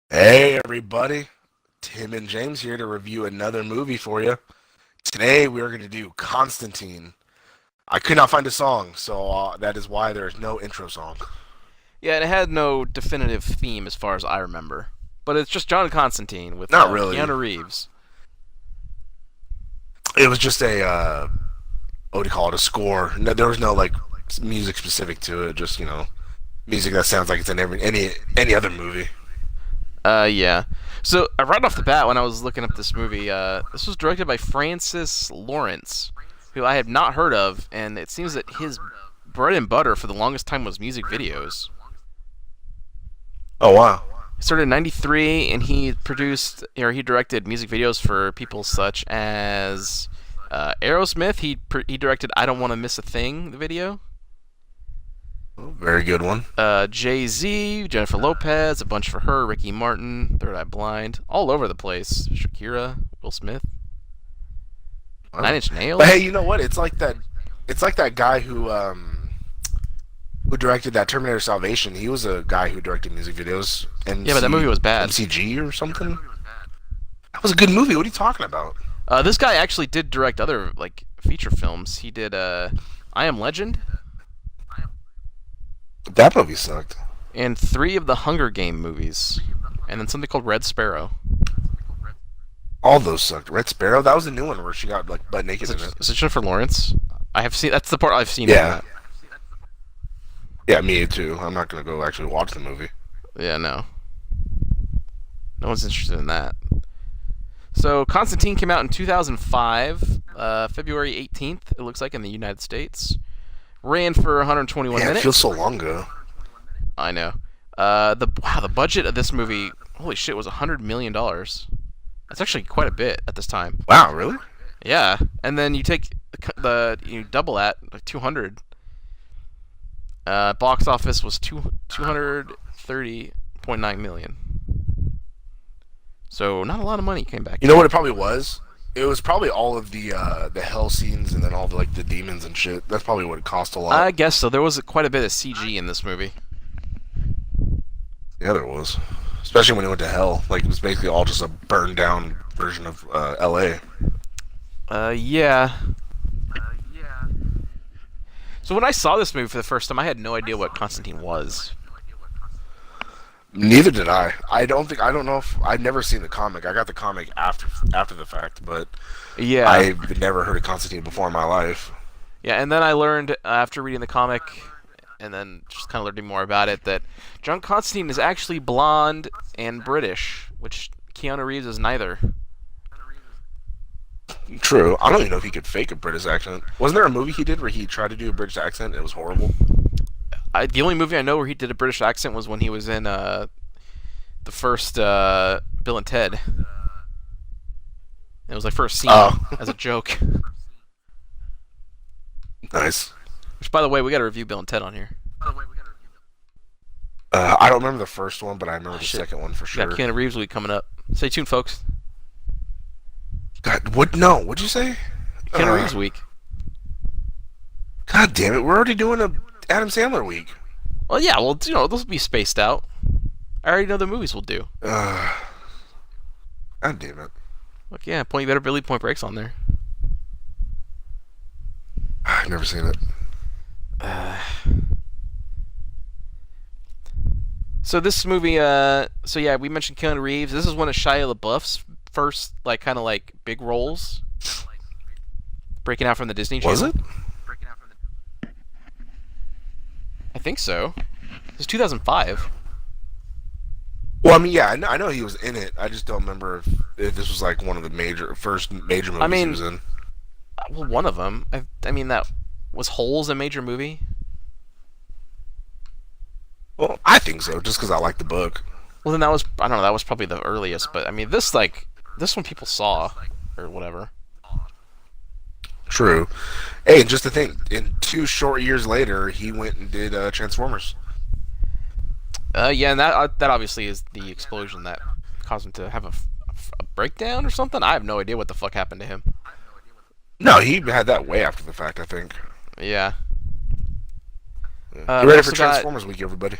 Hey everybody, Tim and James here to review another movie for you. Today we are going to do Constantine. I could not find a song, so that is why there is no intro song. Yeah, and it had no definitive theme as far as I remember. But it's just John Constantine with Not really. Keanu Reeves. It was just a what do you call it? A score. No, there was no like music specific to it. Just music that sounds like it's in any other movie. Yeah. So, right off the bat, when I was looking up this movie, this was directed by Francis Lawrence, who I have not heard of, and it seems that his bread and butter for the longest time was music videos. Oh wow. He started in '93, and he produced, or he directed music videos for people such as Aerosmith. He directed "I Don't Want to Miss a Thing," the video. Very good one. Jay-Z, Jennifer Lopez, a bunch for her, Ricky Martin, Third Eye Blind, all over the place. Shakira, Will Smith, Nine Wow. Inch But hey, Nails. you know what? It's like that. It's like that guy who directed that Terminator Salvation. He was a guy who directed music videos. Yeah, but that movie was bad. MCG or something. That was a good movie. What are you talking about? This guy actually did direct other like feature films. He did I Am Legend That movie sucked. and 3 of the Hunger Game movies, and then something called Red Sparrow. All those sucked. Red Sparrow. That was a new one where she got like butt naked in it. Is it Jennifer Lawrence? I have seen. That's the part I've seen. Of Yeah, that. yeah, me too. I'm not gonna go actually watch the movie. Yeah, no, no one's interested in that. So Constantine came out in 2005, February 18th. It looks like in the United States. Ran for 121 Yeah, it feels minutes. so long ago. I know. The budget of this movie, holy shit, was $100 million. That's actually quite a bit at this time. Wow, really? Yeah, and then you take you double that, like 200. Box office was 230.9 million. So not a lot of money came back You know in. what it probably was? It was probably all of the hell scenes and then all the like the demons and shit. That's probably what it cost a lot. I guess so. There was quite a bit of CG in this movie. Yeah, there was. Especially when it went to hell. Like, it was basically all just a burned down version of LA. Yeah. So when I saw this movie for the first time, I had no idea what Constantine was. Neither did I. I don't know if I've never seen the comic. I got the comic after the fact, but Yeah. I've never heard of Constantine before in my life. Yeah, and then I learned after reading the comic and then just kind of learning more about it that John Constantine is actually blonde and British, which Keanu Reeves is neither. True. I don't even know if he could fake a British accent. Wasn't there a movie he did where he tried to do a British accent and it was horrible? The only movie I know where he did a British accent was when he was in the first Bill and Ted. It was like first scene Oh, as a joke. nice. Which, by the way, we got to review Bill and Ted on here. I don't remember the first one, but I remember Oh the shit, second one for we got sure. Keanu Reeves week coming up. Stay tuned, folks. God, what? No, what'd you say? Keanu Uh, Reeves week. God damn it, we're already doing a Adam Sandler week. Well, yeah, well, those will be spaced out. I already know the movies we'll do. Uh, God damn it. Look, yeah, Point Better Billy, Point Break's on there. I've never seen it. So this movie, so yeah, we mentioned Keanu Reeves. This is one of Shia LaBeouf's first, like, kind of like big roles, breaking out from the Disney Was Channel. it? I think so. It's 2005. Well, I mean, yeah, I know he was in it. I just don't remember if this was like one of the first major I movies he mean, was in. well, one of them. I mean, that was Holes a major movie. Well, I think so, just because I like the book. Well, then that was, I don't know, that was probably the earliest. But I mean, this one people saw or whatever. True. Hey, and just to think, in 2 short years later, he went and did Transformers. Yeah, and that obviously is the explosion that caused him to have a breakdown or something. I have no idea what the fuck happened to him. No, he had that way after the fact, I think. Yeah. Yeah. Uh, You we ready for also got Transformers Week, everybody?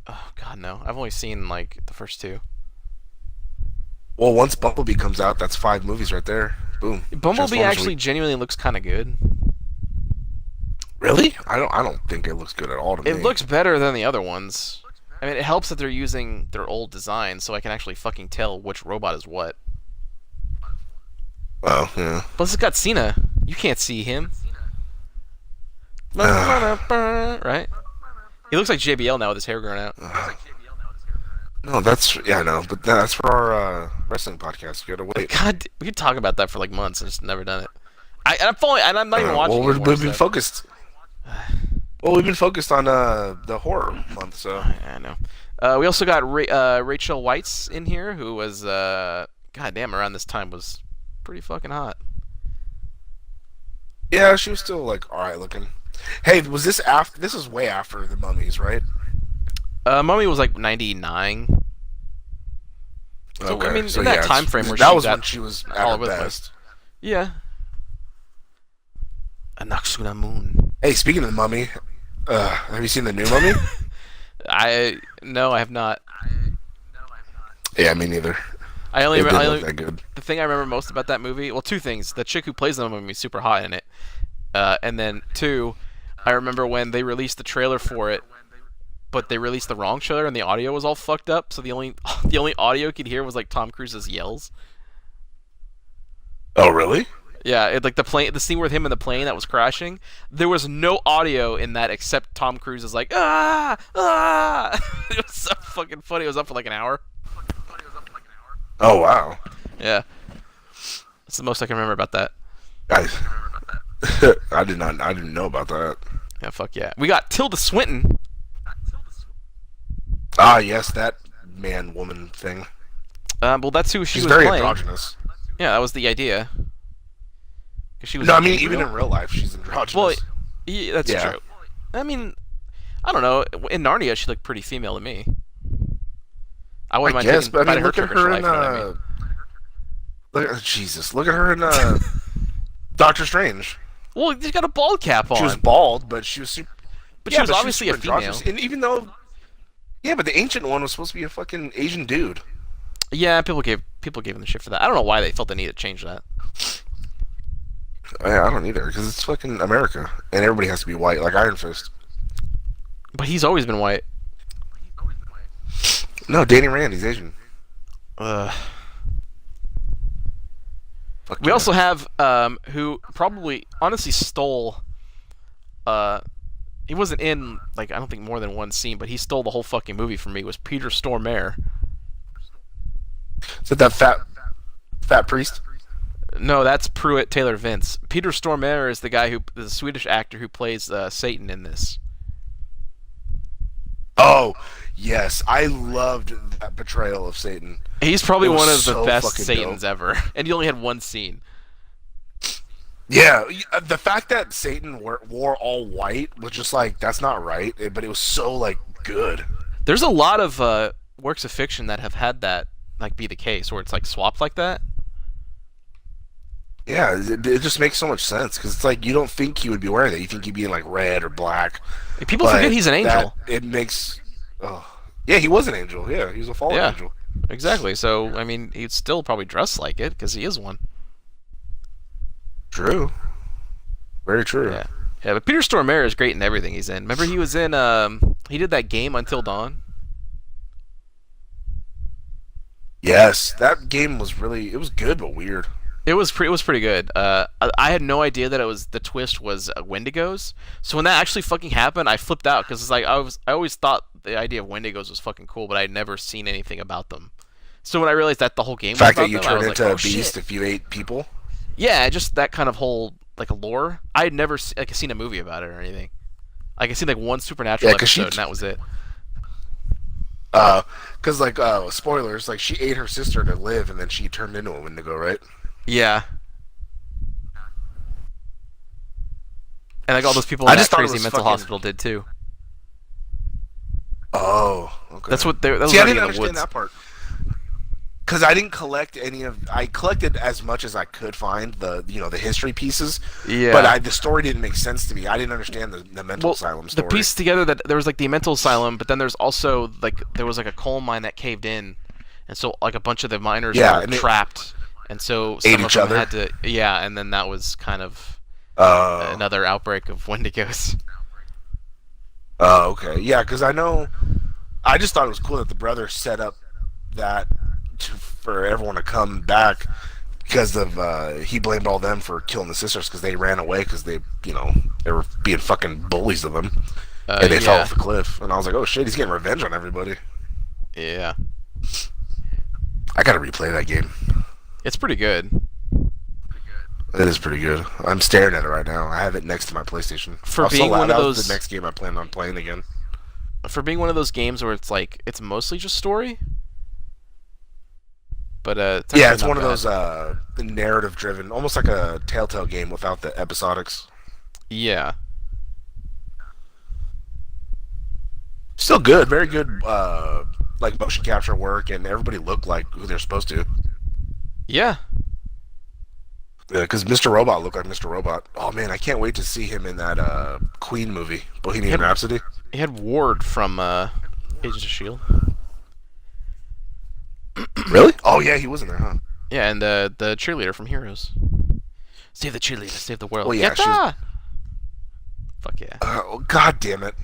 Oh God, no. I've only seen like the first two. Well, once Bumblebee comes out, that's 5 movies right there. Boom. Bumblebee Transformers actually week. genuinely looks kind of good. Really? I don't think it looks good at all to It me. looks better than the other ones. I mean, it helps that they're using their old design, so I can actually fucking tell which robot is what. Oh, yeah. Plus, it's got Cena. You can't see him, Uh, right? He looks like JBL now with his hair grown out. no, that's yeah, no, but that's for our wrestling podcast. You gotta wait. God, we could talk about that for like months. I just never done it. I'm not even watching Well, anymore. we've been So. focused. Well, we've been focused on the horror month, so I know. We also got Rachel Weisz in here, who was goddamn around this time was pretty fucking hot. yeah, she was still like all right looking. Hey, was this after? This is way after the Mummies, right? Mummy was like 99. So Okay, I mean, so in that yeah, time frame where that she was got when she was at all her over the place. best. Yeah. Anaxuna Moon. Hey, speaking of the Mummy, have you seen the new Mummy? No, I have not. Yeah, me neither. I only, It didn't I look only that good. the thing I remember most about that movie. Well, two things: the chick who plays the mummy is super hot in it, and then two, I remember when they released the trailer for it, but they released the wrong trailer and the audio was all fucked up. So the only the only audio you could hear was like Tom Cruise's yells. Oh, really? Yeah, like the scene with him in the plane that was crashing. There was no audio in that except Tom Cruise is like ah ah. It was so fucking funny. It was up for like an hour. Oh, wow. Yeah, that's the most I can remember about that. Guys, I didn't know about that. Yeah, fuck yeah. We got Tilda Swinton. Ah, yes, that man-woman thing. Well, that's who she She's was very playing. androgynous. Yeah, that was the idea. 'Cause she was No, I in mean, Gabriel. even in real life, she's androgynous. Well, yeah, that's Yeah. true. I mean, I don't know. In Narnia, she looked pretty female to me. I wouldn't I mind guess, taking but I bite mean, of her look at Turkish her life, in you know what I mean? Jesus, look at her in Doctor Strange. Well, she's got a bald cap on. She was bald, but she was super. But Yeah, she was but obviously a super female. androgynous. And even though, yeah, but the ancient one was supposed to be a fucking Asian dude. Yeah, people gave him the shit for that. I don't know why they felt the need to change that. I don't either, because it's fucking America, and everybody has to be white, like Iron Fist. But he's always been white. No, Danny Rand, he's Asian. Ugh. Fuck We yeah. also have who probably honestly stole. He wasn't in like I don't think more than one scene, but he stole the whole fucking movie from me. Was Peter Stormare? Is that fat priest? No, that's Pruitt Taylor Vince. Peter Stormare is the guy the Swedish actor who plays Satan in this. Oh, yes, I loved that portrayal of Satan. He's probably It was one of the so best fucking Satans dope. ever, and he only had one scene. Yeah, the fact that Satan wore all white was just like that's not right, but it was so like good. There's a lot of works of fiction that have had that like be the case, where it's like swapped like that. Yeah, it just makes so much sense because it's like you don't think he would be wearing that. You think he'd be in like red or black. Like, people But forget he's an angel. it makes. Oh, yeah, he was an angel. Yeah, he was a fallen Yeah. angel. Exactly. So I mean, he'd still probably dress like it because he is one. True. Very true. Yeah. Yeah, but Peter Stormare is great in everything he's in. Remember he was in he did that game Until Dawn? Yes, that game was really. It was good but weird. It was pretty good. I had no idea that the twist was Wendigos. So when that actually fucking happened, I flipped out because it's like I always thought the idea of Wendigos was fucking cool, but I had never seen anything about them. So when I realized that the whole game The was fact about that you them, I turn was into like, a oh, beast shit. if you ate people. Yeah, just that kind of whole like lore. I had never seen a movie about it or anything. Like I seen like one Supernatural Yeah, 'cause episode and that was it. Because like spoilers, like she ate her sister to live, and then she turned into a Wendigo, right? Yeah. And like all those people I in that just thought it crazy was mental fucking- hospital did too. Oh, okay. That was See, I already didn't in the understand woods. that part. because I didn't collect any of. I collected as much as I could find the history pieces, but Yeah. the story didn't make sense to me. I didn't understand the mental Well, asylum the story. piece together that there was like the mental asylum, but then there's also like there was like a coal mine that caved in, and so like a bunch of the miners Yeah, were and it trapped, and so ate some of each them other. had to and then that was kind of Uh, another outbreak of Wendigos. okay, yeah, because I know. I just thought it was cool that the brother set up that for everyone to come back because of he blamed all them for killing the sisters because they ran away because they were being fucking bullies of them and they fell Yeah, off the cliff. And I was like, oh shit, he's getting revenge on everybody. yeah, I gotta replay that game. it's pretty good. It is pretty good. I'm staring at it right now. I have it next to my PlayStation. For I was so being loud. one of That was those the next game I planned on playing again. for being one of those games where it's like it's mostly just story, but it's Yeah, actually it's not one of bad. those narrative driven, almost like a Telltale game without the episodics. Yeah, Still good, very good, like motion capture work, and everybody looked like who they're supposed to. yeah. Yeah, because Mr. Robot looked like Mr. Robot. Oh man, I can't wait to see him in that Queen movie, He Bohemian had Rhapsody. he had Ward from Agents of Shield. Really? Oh yeah, he was in there, huh? Yeah, and the cheerleader from Heroes. Save the cheerleader, save the world. Well, yeah, she was. Yatta! Fuck yeah. Oh god damn it!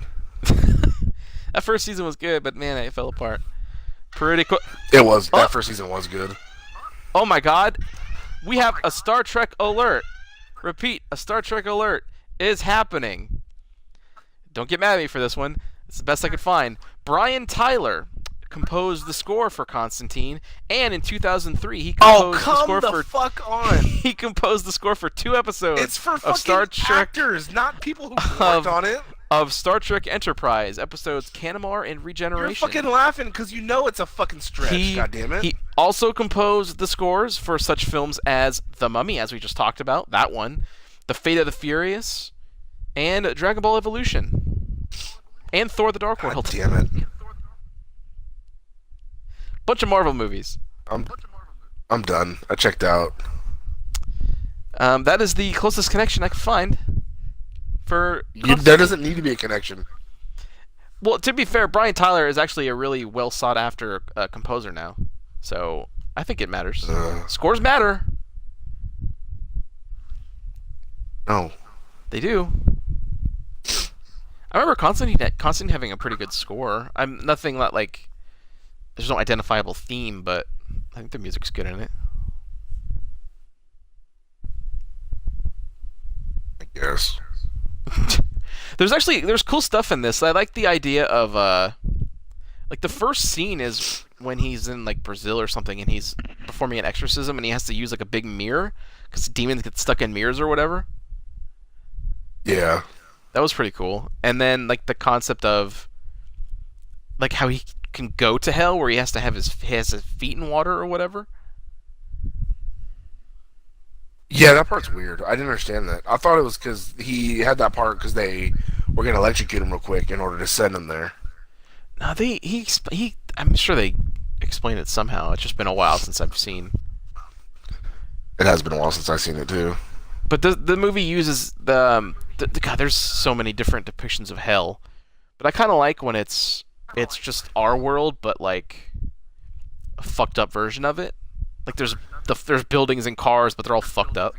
That first season was good, but man, it fell apart. Pretty quick. It was Oh, that first season was good. oh my god. We have a Star Trek alert. Repeat, a Star Trek alert is happening. Don't get mad at me for this one. It's the best I could find. Brian Tyler composed the score for Constantine, and in 2003 he Oh composed the come score the for fuck on! he composed the score for 2 episodes It's for of Star fucking Trek actors, not people who Of- worked on it. of Star Trek Enterprise episodes Canamar and You're Regeneration. fucking laughing because you know it's a fucking stretch. God damn it! He also composed the scores for such films as The Mummy, as we just talked about, that one, The Fate of the Furious, and Dragon Ball Evolution, and Thor: The Dark God World. damn it! Bunch of Marvel movies. I'm I'm done. I checked out. That is the closest connection I could find for. There doesn't need to be a connection. Well, to be fair, Brian Tyler is actually a really well sought after composer now, so I think it matters. Scores matter. No. They do. I remember Constantine having a pretty good score. I'm nothing like there's no identifiable theme, but I think the music's good in it. I guess. There's cool stuff in this. I like the idea of like the first scene is when he's in like Brazil or something and he's performing an exorcism and he has to use like a big mirror because demons get stuck in mirrors or whatever. Yeah. That was pretty cool. And then like the concept of like how he can go to hell where he has to have his feet in water or whatever. Yeah, that part's weird. I didn't understand that. I thought it was because he had that part because they were gonna electrocute him real quick in order to send him there. No, he I'm sure they explain it somehow. It's just been a while since I've seen. It has been a while since I've seen it too. But the movie uses the God. There's so many different depictions of hell, but I kind of like when it's just our world, but like a fucked up version of it. Like there's buildings and cars, but they're all fucked up.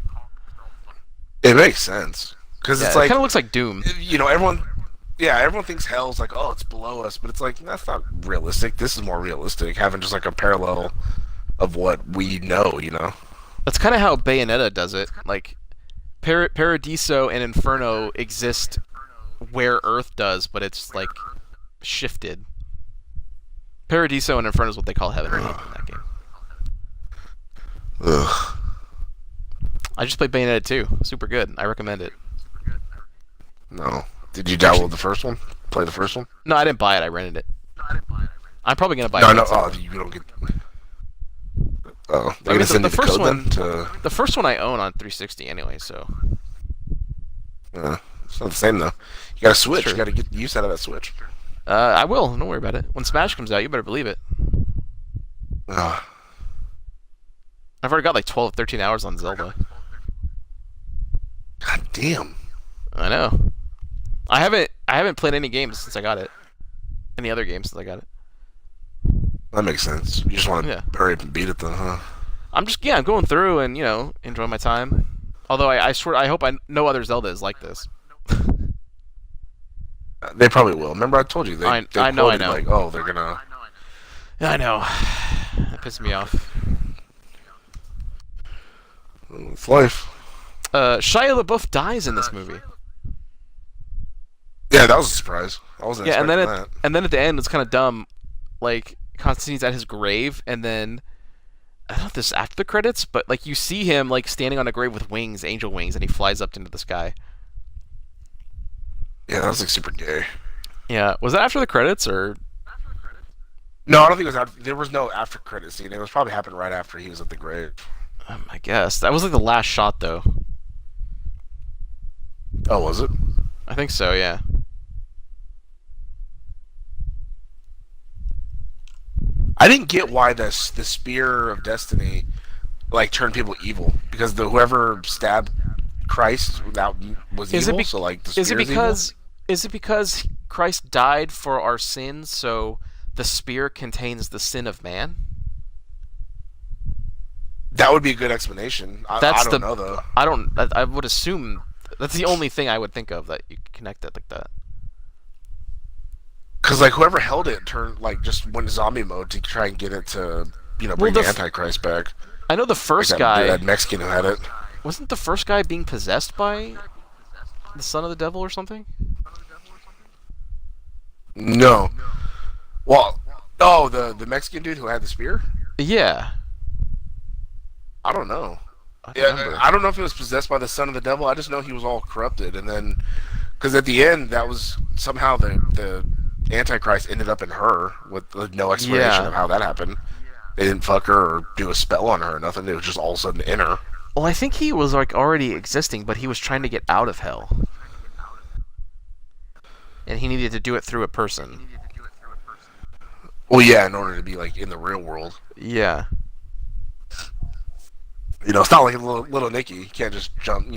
It makes sense because it's It like kind of looks like Doom. everyone thinks hell's like, oh, it's below us, but it's like that's not realistic. This is more realistic, having just like a parallel of what we know. That's kind of how Bayonetta does it. Like Paradiso and Inferno exist where Earth does, but it's like shifted. Paradiso and Inferno is what they call heaven in that game. Ugh. I just played Bayonetta 2. Super good. I recommend it. No. Did you download the first one? Play the first one? No, I didn't buy it. I rented it. I'm probably gonna buy No, it. no. at some Oh, point. you don't get. Oh, I they're mean, gonna send the you the first code one- then to. The first one I own on 360 anyway, so It's not the same though. You got to switch. Sure. You got to get use out of that switch. I will. Don't worry about it. When Smash comes out, you better believe it. Ugh. I've already got like 12, 13 hours on Zelda. God damn. I know. I haven't played any games since I got it. Any other games since I got it. That makes sense. You just want Yeah. to hurry up and beat it, then, huh? I'm going through and enjoying my time. Although I swear I hope no other Zelda is like this. They probably will. Remember, I told you they I know. quoted like, oh, they're gonna. Yeah, I know. That pisses me off. It's life. Shia LaBeouf dies in this movie. Yeah, that was a surprise. I wasn't Yeah, expecting that. and then at the end it's kind of dumb. Like Constantine's at his grave, and then I don't know if this is after the credits, but like you see him like standing on a grave with wings, angel wings, and he flies up into the sky. Yeah, that was like super gay. Yeah, was that after the credits or? No, I don't think it was. There was no after credit scene. It was probably happened right after he was at the grave. I guess that was like the last shot though. Oh, was it? I think so. Yeah. I didn't get why the spear of destiny like turned people evil because whoever stabbed Christ that was Is it evil. So like the spear is it because is it because Christ died for our sins, so the spear contains the sin of man? that would be a good explanation. I That's don't know though. I don't. I would assume that's the only thing I would think of that you could connect it like that. Because like whoever held it turned like just went zombie mode to try and get it to bring the Antichrist back. I know the Like first that, guy that Mexican who had it. wasn't the first guy being possessed by the son of the devil or something. No. Well, oh the Mexican dude who had the spear. Yeah, I don't know. I don't Yeah, remember. I don't know if he was possessed by the son of the devil. I just know he was all corrupted, and then because at the end that was somehow the Antichrist ended up in her with no explanation Yeah. of how that happened. They didn't fuck her or do a spell on her or nothing. It was just all of a sudden in her. Well, I think he was like already existing, but he was trying to get out of hell, and he needed to do it through a person. Well, yeah, in order to be like in the real world. Yeah. It's not like little Nicky. You can't just jump,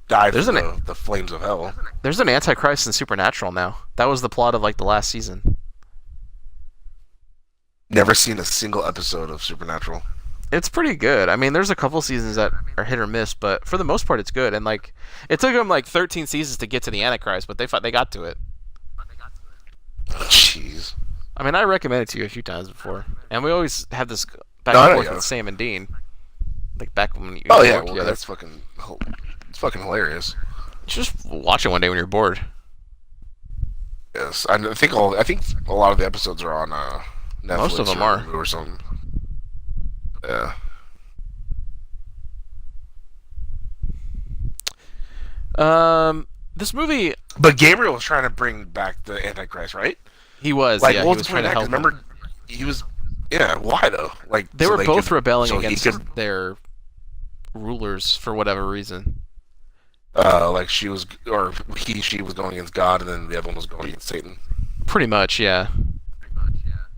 dive There's into the flames of hell. There's an Antichrist in Supernatural now. That was the plot of like the last season. Never seen a single episode of Supernatural. It's pretty good. I mean, there's a couple seasons that are hit or miss, but for the most part, it's good. And like, it took them like 13 seasons to get to the Antichrist, but they got to it. Jeez. I mean, I recommended it to you a few times before, and we always have this back No, I and know forth you with have. Sam and Dean, like back when you Oh yeah, worked well together. that's it's fucking hilarious. Just watch it one day when you're bored. Yes, I think a lot of the episodes are on Netflix. Most of them or are. Hulu or something. Yeah. This movie, But Gabriel was trying to bring back the Antichrist, right? he was, Like, yeah, what he was was the trying point to of that? 'Cause help. remember, he was. Yeah, why though? Like They so were both could, rebelling so against he could, their rulers for whatever reason. like she was, or she was going against God, and then the other one was going against Satan. Pretty much, yeah.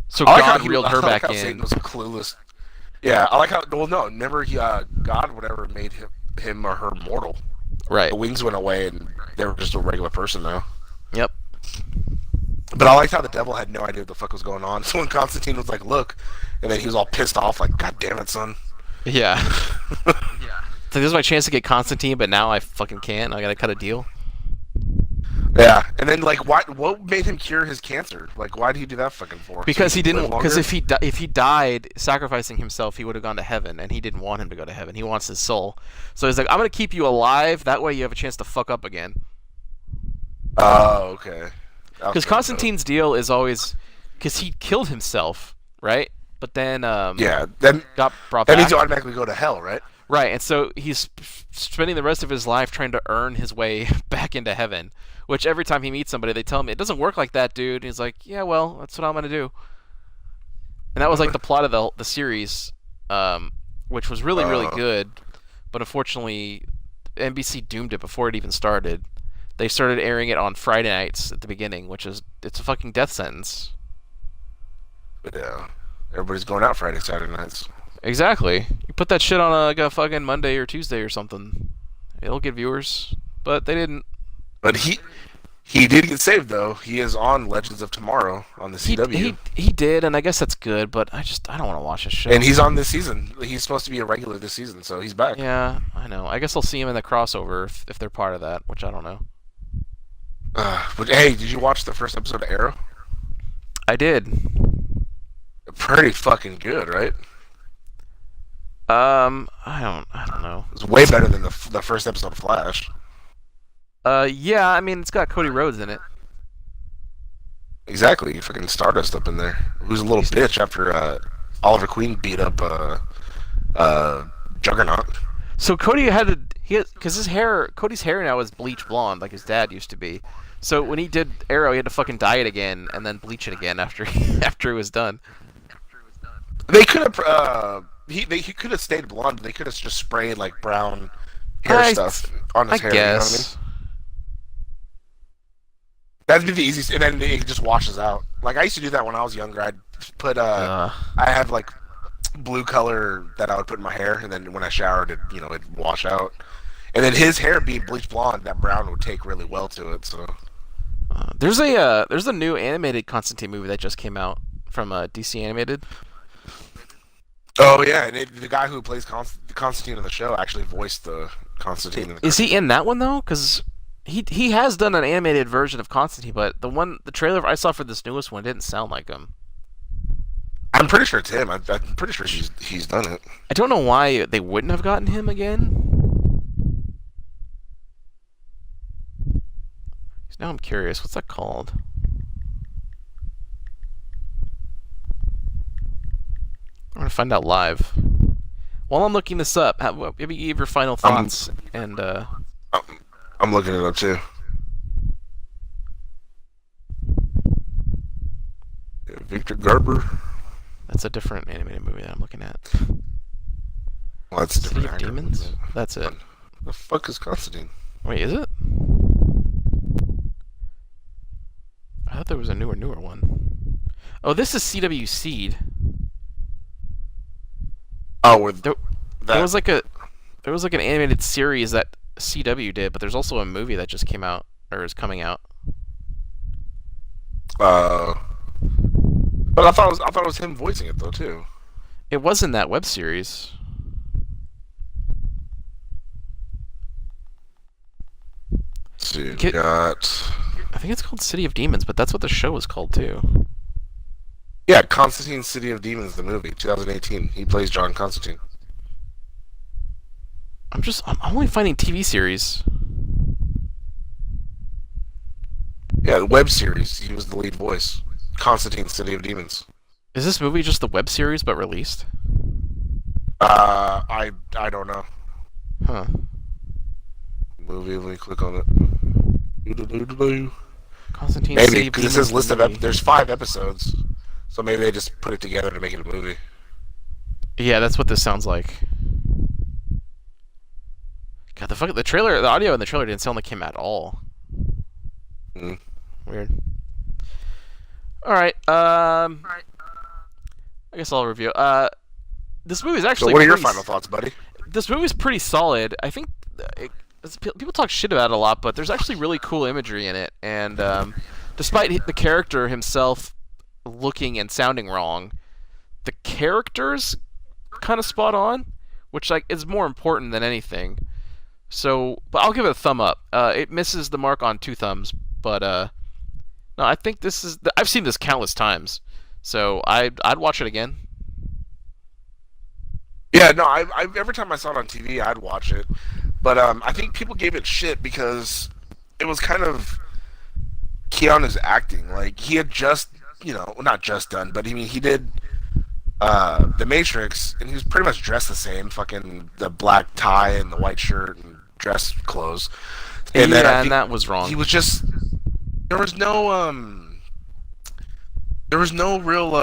So I like how God reeled her I like back how in. Satan was clueless. Yeah, I like how. Well, no, remember God, whatever, made him or her mortal. Right. The wings went away, and they were just a regular person now. Yep. But I liked how the devil had no idea what the fuck was going on. So when Constantine was like, "Look," and then he was all pissed off, like, "God damn it, son!" Yeah. So this is my chance to get Constantine, but now I fucking can't. I gotta cut a deal. Yeah, and then like, what made him cure his cancer? Like, why did he do that fucking for? Because So he could live didn't. Because longer? if he died sacrificing himself, he would have gone to heaven, and he didn't want him to go to heaven. He wants his soul. So he's like, I'm gonna keep you alive. That way, you have a chance to fuck up again. Oh, okay. Because Constantine's deal is always, because he killed himself, right? But then Yeah, then got brought that back. means you automatically go to hell, right? Right, and so he's spending the rest of his life trying to earn his way back into heaven. Which every time he meets somebody, they tell him it doesn't work like that, dude. And he's like, yeah, well, that's what I'm gonna do. And that was like the plot of the series, which was really good, but unfortunately, NBC doomed it before it even started. They started airing it on Friday nights at the beginning, it's a fucking death sentence. But yeah, everybody's going out Friday, Saturday nights. Exactly. You put that shit on like a fucking Monday or Tuesday or something. It'll get viewers, but they didn't. But he did get saved though. He is on Legends of Tomorrow on the He CW, he he did, and I guess that's good. But I don't want to watch this and show. he's on this season. He's supposed to be a regular this season, so he's back. Yeah, I know. I guess I'll see him in the crossover if they're part of that, which I don't know. But hey, did you watch the first episode of Arrow? I did. Pretty fucking good, right? I don't know. It's way better than the first episode of Flash. Yeah. I mean, it's got Cody Rhodes in it. Exactly, fucking Stardust up in there. Who's a little bitch after Oliver Queen beat up Juggernaut. So Cody had to because Cody's hair now is bleach blonde like his dad used to be. So when he did Arrow, he had to fucking dye it again and then bleach it again after after it was done. They could have he could have stayed blonde. But they could have just sprayed like brown hair stuff on his I hair. guess. You know what I mean? That'd be the easiest, and then it just washes out. Like I used to do that when I was younger. I'd put I had like blue color that I would put in my hair, and then when I showered, it'd wash out. And then his hair being bleach blonde, that brown would take really well to it. So there's a new animated Constantine movie that just came out from DC Animated. oh yeah, and the guy who plays Constantine in the show actually voiced the Constantine. Is he in that one though? Because he has done an animated version of Constantine, but the trailer I saw for this newest one didn't sound like him. I'm pretty sure it's him. I'm pretty sure he's done it. I don't know why they wouldn't have gotten him again. Now I'm curious. What's that called? I'm gonna find out live. While I'm looking this up, maybe give your final thoughts and. I'm looking it up too. Yeah, Victor Garber. That's a different animated movie that I'm looking at. Well, that's a City different of actor. Demons? That's it. The fuck is Constantine? Wait, is it? I thought there was a newer one. Oh, this is CW Seed. Oh, where There was like an animated series that CW did, but there's also a movie that just came out or is coming out. But I thought it was him voicing it though too. It was in that web series. Let's see, we got. I think it's called City of Demons, but that's what the show is called too. Yeah, Constantine City of Demons, the movie, 2018. He plays John Constantine. I'm only finding TV series. Yeah, the web series. He was the lead voice. Constantine City of Demons. Is this movie just the web series but released? I don't know. Huh. Movie. Let me click on it. Constantine Maybe City of because it Demons says list movie. of there's 5 episodes, so maybe they just put it together to make it a movie. Yeah, that's what this sounds like. God, the trailer, the audio in the trailer didn't sound like him at all. Mm. Weird. All right. I guess I'll review. This movie is actually. So, what are your final thoughts, buddy? This movie's pretty solid. I think people talk shit about it a lot, but there's actually really cool imagery in it. And despite the character himself looking and sounding wrong, the character's kind of spot on, which is more important than anything. So, but I'll give it a thumb up. It misses the mark on 2 thumbs, but no, I think this is. I've seen this countless times, so I'd watch it again. Yeah, no, I every time I saw it on TV, I'd watch it. But I think people gave it shit because it was kind of Keanu's acting. Like, he had just, not just done, but I mean, he did The Matrix, and he was pretty much dressed the same, fucking the black tie and the white shirt and dress clothes. And yeah, then and that was wrong. He was just there was no real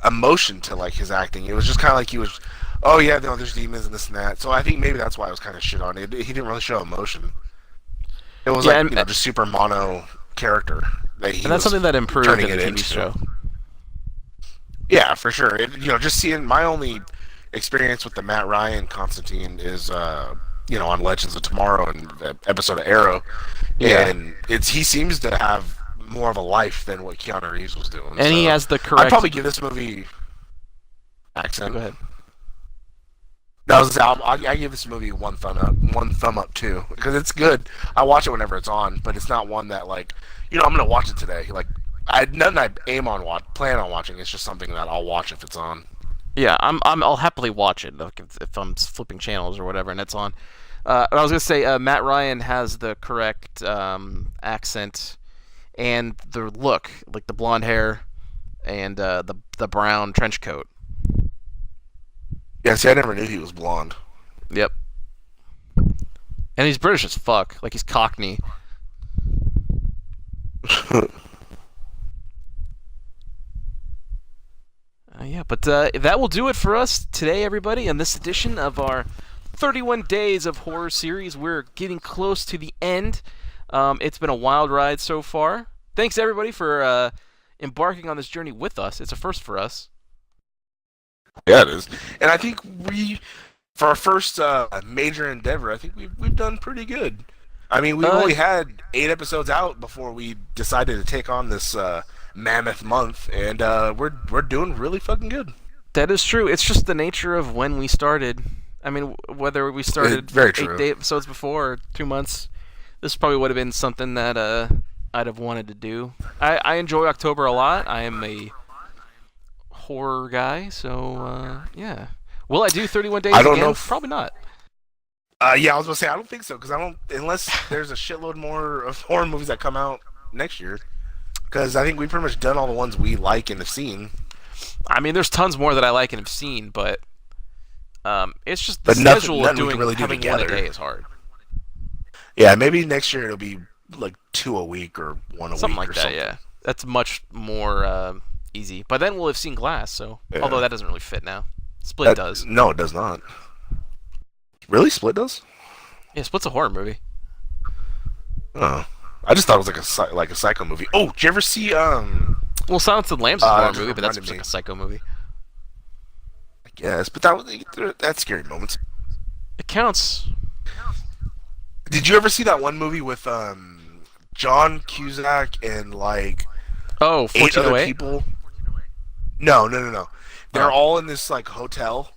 emotion to like his acting. It was just kind of like he was, oh yeah, no, there's demons and this and that. So I think maybe that's why I was kind of shit on it. He didn't really show emotion. It was just super mono character. And that's something that improved in the TV show. Yeah, for sure. Just seeing my only experience with the Matt Ryan Constantine is, on Legends of Tomorrow and the episode of Arrow, Yeah, and he seems to have more of a life than what Keanu Reeves was doing. and he So has the I'd correct. probably give this movie Go accent. ahead. I give this movie one thumb up too, because it's good. I watch it whenever it's on, but it's not one that like, I'm gonna watch it today. Like, nothing I plan on watching. It's just something that I'll watch if it's on. Yeah, I'll happily watch it like if I'm flipping channels or whatever and it's on. I was gonna say Matt Ryan has the correct accent and the look, like the blonde hair and the brown trench coat. Yeah, see, I never knew he was blonde. Yep. And he's British as fuck, like he's Cockney. Yeah, but that will do it for us today, everybody, in this edition of our 31 Days of Horror series. We're getting close to the end. It's been a wild ride so far. Thanks, everybody, for embarking on this journey with us. It's a first for us. Yeah, it is. And I think for our first major endeavor, I think we've done pretty good. I mean, we've only had 8 episodes out before we decided to take on this mammoth month, and we're doing really fucking good. That is true. It's just the nature of when we started. I mean, whether we started Very true. 8 episodes before or 2 months, this probably would have been something that I'd have wanted to do. I enjoy October a lot. I am a horror guy, so yeah. Will I do 31 Days I don't again? know. Probably not. Yeah, I was gonna say I don't think so, because I don't, unless there's a shitload more of horror movies that come out next year. Because I think we've pretty much done all the ones we like and have seen. I mean, there's tons more that I like and have seen, but it's just the But schedule nothing of we doing can really do having together. one a day is hard. Yeah, maybe next year it'll be like 2 a week or 1 a Something week like or that, something. yeah. That's much more easy. By then we'll have seen Glass, so Yeah. although that doesn't really fit now. Split does. No, it does not. Really, Split does? Yeah, Split's a horror movie. Oh, I just thought it was like a psycho movie. Oh, did you ever see Well, Silence of the Lambs is a horror just movie, but that's reminded like me. a psycho movie. I guess, but that's scary moments. It counts. Did you ever see that one movie with John Cusack and like Oh, 8 other 1408? people? No, no, no, no. They're Oh. all in this like hotel.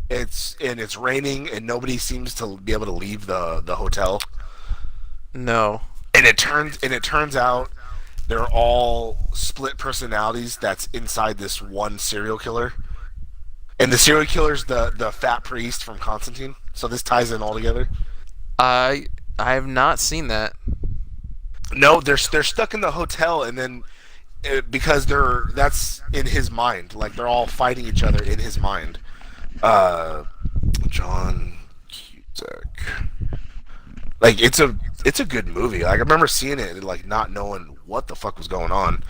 It's raining and nobody seems to be able to leave the hotel. No. And it turns out they're all split personalities that's inside this one serial killer. And the serial killer's the fat priest from Constantine. So this ties in all together. I have not seen that. No, they're stuck in the hotel, and then because that's in his mind. Like they're all fighting each other in his mind. John Cusack. Like it's a good movie. Like I remember seeing it and like not knowing what the fuck was going on,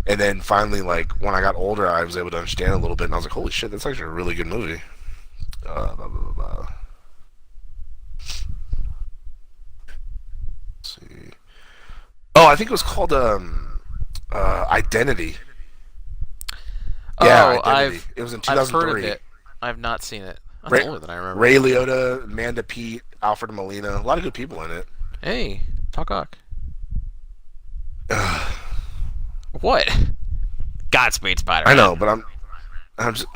and then finally like when I got older, I was able to understand a little bit, and I was like, holy shit, that's actually a really good movie. Blah, blah, blah, blah. Let's see. Oh, I think it was called Identity. Yeah, Oh, Identity. It was in I've heard 2003. of it. I've not seen it. That's Ray, older than I remember. Ray Liotta, Amanda Peet, Alfred Molina, a lot of good people in it. Hey, talk. What? Godspeed, Spider-Man. I know, but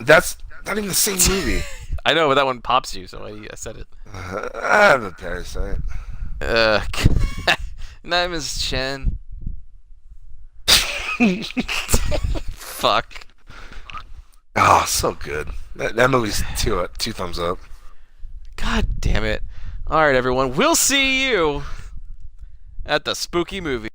that's not even the same movie. I know, but that one pops you, so I said it. I have a parasite. Name is Chen. Fuck. Oh, so good. That movie's two thumbs up. God damn it. Alright, everyone. We'll see you at the spooky movie.